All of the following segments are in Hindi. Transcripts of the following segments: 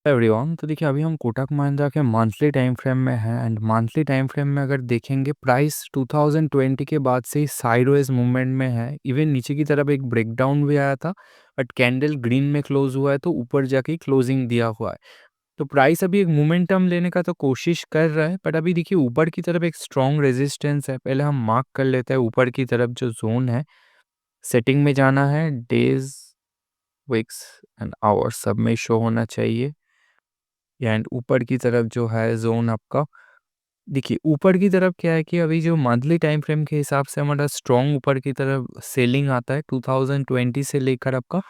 एवरीवन, तो देखिए अभी हम कोटक महिंद्रा के मंथली टाइम फ्रेम में हैं एंड मंथली टाइम फ्रेम में अगर देखेंगे प्राइस 2020 के बाद से ही साइडवेज मूवमेंट में है। इवन नीचे की तरफ एक ब्रेकडाउन भी आया था, बट कैंडल ग्रीन में क्लोज हुआ है तो ऊपर जाके क्लोजिंग दिया हुआ है। तो प्राइस अभी एक मोमेंटम लेने का तो कोशिश कर रहा है, बट अभी देखिए ऊपर की तरफ एक स्ट्रॉन्ग रेजिस्टेंस है। पहले हम मार्क कर लेते हैं ऊपर की तरफ जो जोन है। सेटिंग में जाना है, डेज, वीक्स एंड आवर्स सब में शो होना चाहिए। एंड ऊपर की तरफ जो है जोन आपका, देखिए ऊपर की तरफ क्या है कि अभी जो मंथली टाइम फ्रेम के हिसाब से हमारा स्ट्रॉन्ग ऊपर की तरफ सेलिंग आता है 2020 से लेकर आपका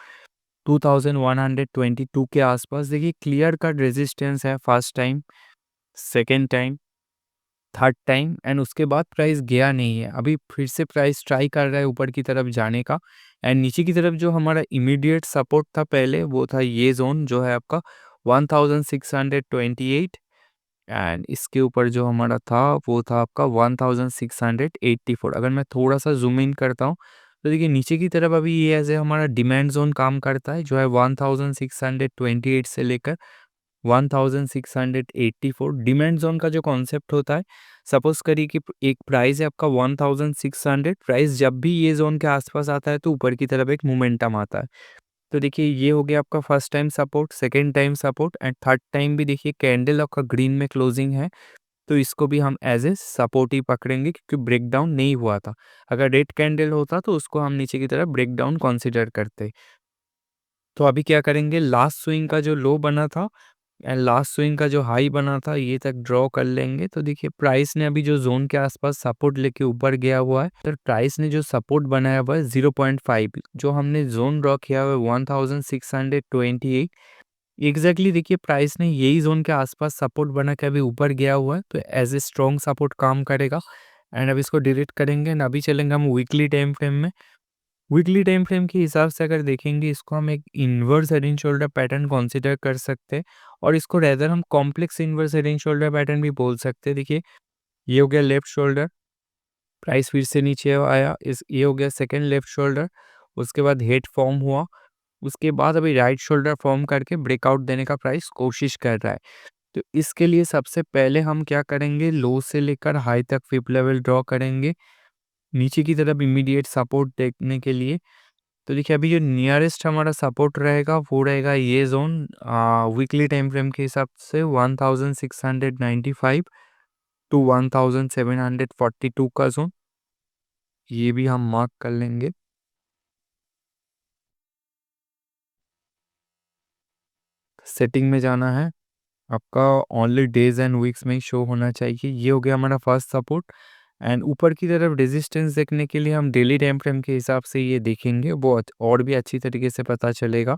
2122 के आसपास। देखिए क्लियर कट रेजिस्टेंस है, first time, second time, third time, and उसके बाद प्राइस गया नहीं है। अभी फिर से प्राइस ट्राई कर रहा है ऊपर की तरफ जाने का। एंड नीचे की तरफ जो हमारा इमीडिएट सपोर्ट था पहले, वो था ये जोन जो है आपका 1628, एंड इसके ऊपर जो हमारा था वो था आपका 1684। अगर मैं थोड़ा सा जूम इन करता हूँ तो देखिए नीचे की तरफ अभी ये ऐसे हमारा डिमांड जोन काम करता है, जो है 1628 से लेकर 1684। डिमांड जोन का जो कॉन्सेप्ट होता है, सपोज करिए कि एक प्राइस है आपका 1600, प्राइस जब भी ये जोन के आसपास आता है तो ऊपर की तरफ एक मोमेंटम आता है। तो देखिए ये हो गया आपका first time support, second time support, and third time भी देखिए कैंडल आपका ग्रीन में क्लोजिंग है, तो इसको भी हम एज ए सपोर्ट ही पकड़ेंगे क्योंकि ब्रेकडाउन नहीं हुआ था। अगर रेड कैंडल होता तो उसको हम नीचे की तरफ ब्रेकडाउन कंसीडर करते। तो अभी क्या करेंगे, लास्ट स्विंग का जो लो बना था एंड लास्ट स्विंग का जो हाई बना था ये तक ड्रॉ कर लेंगे। तो देखिए प्राइस ने अभी जो जोन के आसपास सपोर्ट लेके ऊपर गया हुआ है, तो प्राइस ने जो सपोर्ट बनाया हुआ है 0.5, जो हमने जोन ड्रॉ किया हुआ है 1628, एग्जैक्टली देखिए प्राइस ने यही जोन के आसपास सपोर्ट बना के अभी ऊपर गया हुआ है, तो एज ए स्ट्रॉन्ग सपोर्ट काम करेगा। एंड अब इसको डिलीट करेंगे एंड अभी चलेंगे हम वीकली टाइम फ्रेम में। वीकली टाइम फ्रेम के हिसाब से अगर देखेंगे, इसको हम एक inverse head and shoulder pattern consider कर सकते हैं, और इसको रेदर हम complex inverse head and shoulder pattern भी बोल सकते हैं। देखिए ये हो गया लेफ्ट शोल्डर, प्राइस फिर से नीचे आया, इस ये हो गया सेकंड लेफ्ट शोल्डर, उसके बाद हेड फॉर्म हुआ, उसके बाद अभी राइट शोल्डर फॉर्म करके ब्रेकआउट देने का प्राइस कोशिश कर रहा है। तो इसके लिए सबसे पहले हम क्या करेंगे, लो से लेकर हाई तक फिप लेवल ड्रॉ करेंगे नीचे की तरफ इमीडिएट सपोर्ट देखने के लिए। तो देखिए अभी जो नियरेस्ट हमारा सपोर्ट रहेगा वो रहेगा ये जोन, वीकली टाइम फ्रेम के हिसाब से 1695 टू 1742 का जोन, ये भी हम मार्क कर लेंगे। सेटिंग में जाना है, आपका ओनली डेज एंड वीक्स में ही शो होना चाहिए। ये हो गया हमारा फर्स्ट सपोर्ट। एंड ऊपर की तरफ रेजिस्टेंस देखने के लिए हम डेली टाइम फ्रेम के हिसाब से ये देखेंगे, वो और भी अच्छी तरीके से पता चलेगा।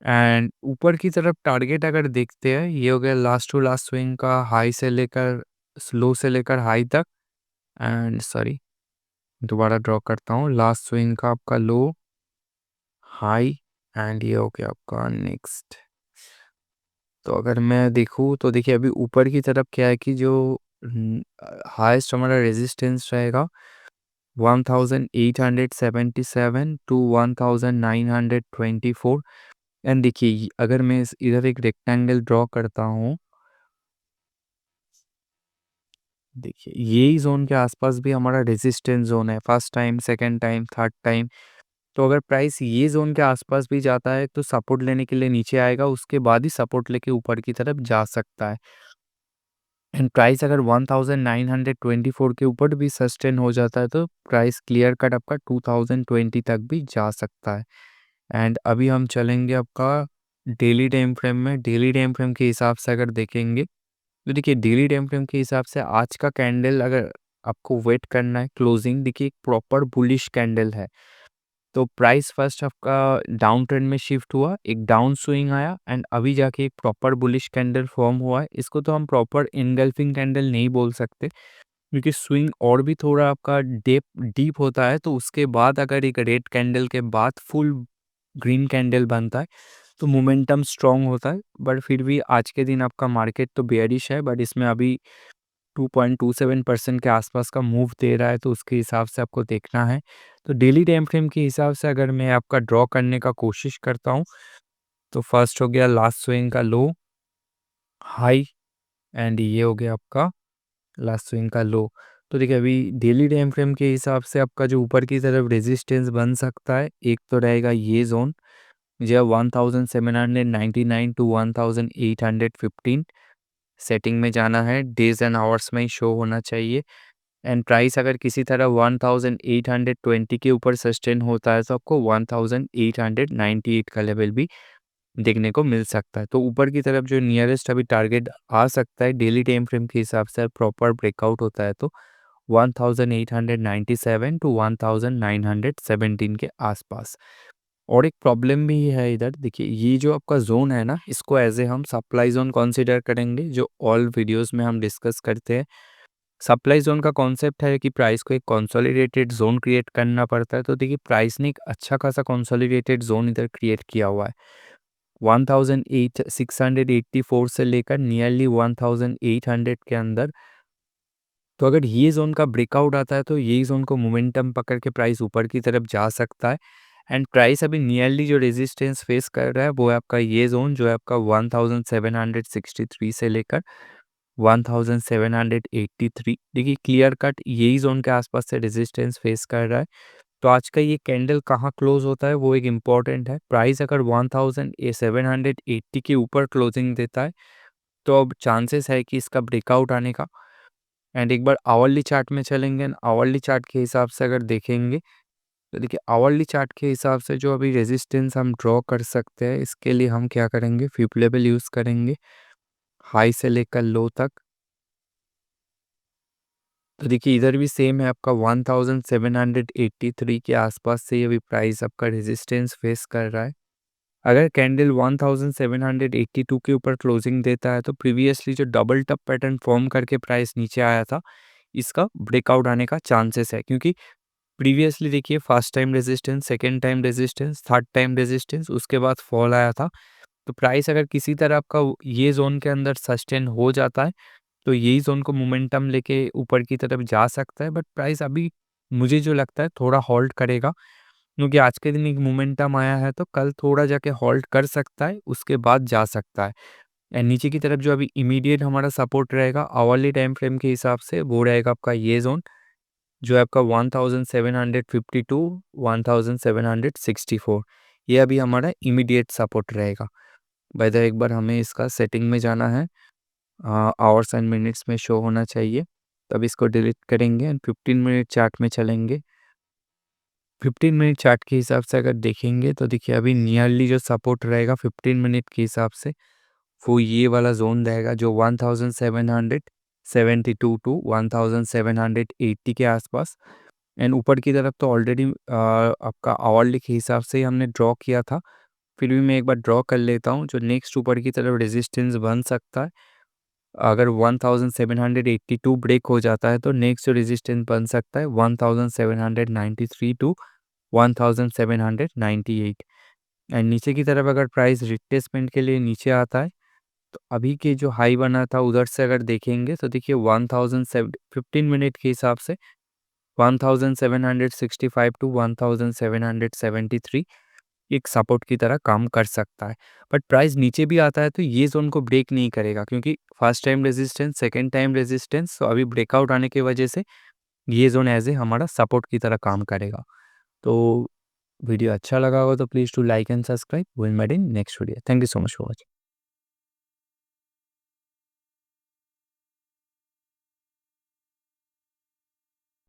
एंड ऊपर की तरफ टारगेट अगर देखते हैं, ये हो गया लास्ट टू लास्ट स्विंग का हाई से लेकर स्लो से लेकर हाई तक। एंड सॉरी, दोबारा ड्रॉ करता हूँ, लास्ट स्विंग का आपका लो, हाई, एंड ये हो गया आपका नेक्स्ट। तो अगर मैं देखूँ तो देखिए अभी ऊपर की तरफ क्या है कि जो हाईएस्ट हमारा रेजिस्टेंस रहेगा 1877 टू 1924। एंड देखिए अगर मैं इधर एक रेक्टेंगल ड्रॉ करता हूँ, देखिए यही जोन के आसपास भी हमारा रेजिस्टेंस जोन है, first time, second time, third time. तो अगर प्राइस ये जोन के आसपास भी जाता है तो सपोर्ट लेने के लिए नीचे आएगा, उसके बाद ही सपोर्ट लेके ऊपर की तरफ जा सकता है। एंड प्राइस अगर 1924 के ऊपर भी सस्टेन हो जाता है तो प्राइस क्लियर कट आपका 2020 तक भी जा सकता है। एंड अभी हम चलेंगे आपका डेली टाइम फ्रेम में। डेली टाइम फ्रेम के हिसाब से अगर देखेंगे तो देखिए डेली टाइम फ्रेम के हिसाब से आज का कैंडल अगर आपको वेट करना है क्लोजिंग, देखिए एक प्रॉपर बुलिश कैंडल है। तो प्राइस फर्स्ट आपका डाउन ट्रेंड में शिफ्ट हुआ, एक डाउन स्विंग आया, एंड अभी जाके एक प्रॉपर बुलिश कैंडल फॉर्म हुआ है। इसको तो हम प्रॉपर इनगल्फिंग कैंडल नहीं बोल सकते क्योंकि स्विंग और भी थोड़ा आपका डीप डीप होता है। तो उसके बाद अगर एक रेड कैंडल के बाद फुल ग्रीन कैंडल बनता है तो मोमेंटम स्ट्रांग होता है। बट फिर भी आज के दिन आपका मार्केट तो बेयरिश है, बट इसमें अभी 2.27% के आसपास का मूव दे रहा है, तो उसके हिसाब से आपको देखना है। तो डेली टाइम फ्रेम के हिसाब से अगर मैं आपका ड्रॉ करने का कोशिश करता हूँ, तो फर्स्ट हो गया लास्ट स्विंग का लो, हाई एंड ये हो गया आपका लास्ट स्विंग का लो। तो देखिए अभी डेली टाइम फ्रेम के हिसाब से आपका जो ऊपर की तरफ रेजिस्टेंस बन सकता है, एक तो रहेगा ये ज़ोन जो 1799 टू 1815 सेटिंग में जाना है, डेज़ एंड आवर्स में ही शो होना चाहिए। एंड प्राइस अगर किसी तरह 1820 के ऊपर सस्टेन होता है तो आपको 1898 का लेवल भी देखने को मिल सकता है। तो ऊपर की तरफ जो नियरेस्ट अभी टारगेट आ सकता है डेली टाइम फ्रेम के हिसाब से, प्रॉपर ब्रेकआउट होता है तो 1897 टू 1917 के आसपास। और एक प्रॉब्लम भी है इधर, देखिए ये जो आपका जोन है ना, इसको एज ए हम सप्लाई जोन कंसीडर करेंगे, जो ऑल वीडियोस में हम डिस्कस करते हैं। सप्लाई जोन का कॉन्सेप्ट है कि प्राइस को एक कंसोलिडेटेड जोन क्रिएट करना पड़ता है। तो देखिए प्राइस ने एक अच्छा खासा कंसोलिडेटेड जोन इधर क्रिएट किया हुआ है 1684 से लेकर नियरली 1800 के अंदर। तो अगर ये जोन का ब्रेकआउट आता है तो यही जोन को मोमेंटम पकड़ के प्राइस ऊपर की तरफ जा सकता है। एंड प्राइस अभी नियरली जो रेजिस्टेंस फेस कर रहा है वो है आपका ये जोन जो है आपका 1763 से लेकर 1783। देखिए क्लियर कट यही जोन के आसपास से रेजिस्टेंस फेस कर रहा है। तो आज का ये कैंडल कहाँ क्लोज होता है वो एक इम्पॉर्टेंट है। प्राइस अगर 1780 के ऊपर क्लोजिंग देता है तो अब चांसेस है कि इसका ब्रेकआउट आने का। एंड एक बार आवरली चार्ट में चलेंगे एंड आवरली चार्ट के हिसाब से अगर देखेंगे तो देखिए आवरली चार्ट के हिसाब से जो अभी रेजिस्टेंस हम ड्रॉ कर सकते हैं, इसके लिए हम क्या करेंगे, फिब लेवल यूज़ करेंगे हाई से लेकर लो तक। तो देखिए इधर भी सेम है आपका 1783 के आसपास से ये भी प्राइस आपका रेजिस्टेंस फेस कर रहा है। अगर कैंडल 1782 के ऊपर क्लोजिंग देता है तो प्रीवियसली जो डबल टॉप पैटर्न फॉर्म करके प्राइस नीचे आया था, इसका ब्रेकआउट आने का चांसेस है। क्योंकि प्रीवियसली देखिए first time resistance, second time resistance, third time resistance, उसके बाद फॉल आया था। तो प्राइस अगर किसी तरह आपका ये जोन के अंदर सस्टेन हो जाता है तो यही जोन को मोमेंटम लेके ऊपर की तरफ जा सकता है। बट प्राइस अभी मुझे जो लगता है थोड़ा हॉल्ट करेगा, क्योंकि आज के दिन एक मोमेंटम आया है तो कल थोड़ा जाके हॉल्ट कर सकता है, उसके बाद जा सकता है। एंड नीचे की तरफ जो अभी इमीडिएट हमारा सपोर्ट रहेगा आवरली टाइम फ्रेम के हिसाब से वो रहेगा आपका ये जोन जो है आपका 1752 1764। ये अभी हमारा इमीडिएट सपोर्ट रहेगा। बाय द वे एक बार हमें इसका सेटिंग में जाना है, आवर्स एंड मिनट्स में शो होना चाहिए, तब इसको डिलीट करेंगे एंड 15 मिनट चार्ट में चलेंगे। 15 मिनट चार्ट के हिसाब से अगर देखेंगे तो देखिए अभी नियरली जो सपोर्ट रहेगा 15 मिनट के हिसाब से वो ये वाला जोन रहेगा जो 1772 टू 1780 के आसपास। एंड ऊपर की तरफ तो ऑलरेडी आपका आवरली के हिसाब से ही हमने ड्रॉ किया था, फिर भी मैं एक बार ड्रॉ कर लेता हूँ। जो नेक्स्ट ऊपर की तरफ रेजिस्टेंस बन सकता है, अगर 1782 ब्रेक हो जाता है तो नेक्स्ट जो रेजिस्टेंस बन सकता है 1793 टू 1798। एंड नीचे की तरफ अगर प्राइस रिट्रेसमेंट के लिए नीचे आता है तो अभी के जो हाई बना था उधर से अगर देखेंगे तो देखिए 15 मिनट के हिसाब से 1765 टू 1773 एक सपोर्ट की तरह काम कर सकता है। बट प्राइस नीचे भी आता है तो ये जोन को ब्रेक नहीं करेगा, क्योंकि first time resistance, second time resistance, तो अभी ब्रेकआउट आने की वजह से ये जोन एज ए हमारा सपोर्ट की तरह काम करेगा। तो वीडियो अच्छा लगा होगा तो please to like and subscribe. Will meet in next video. Thank you so much for watching.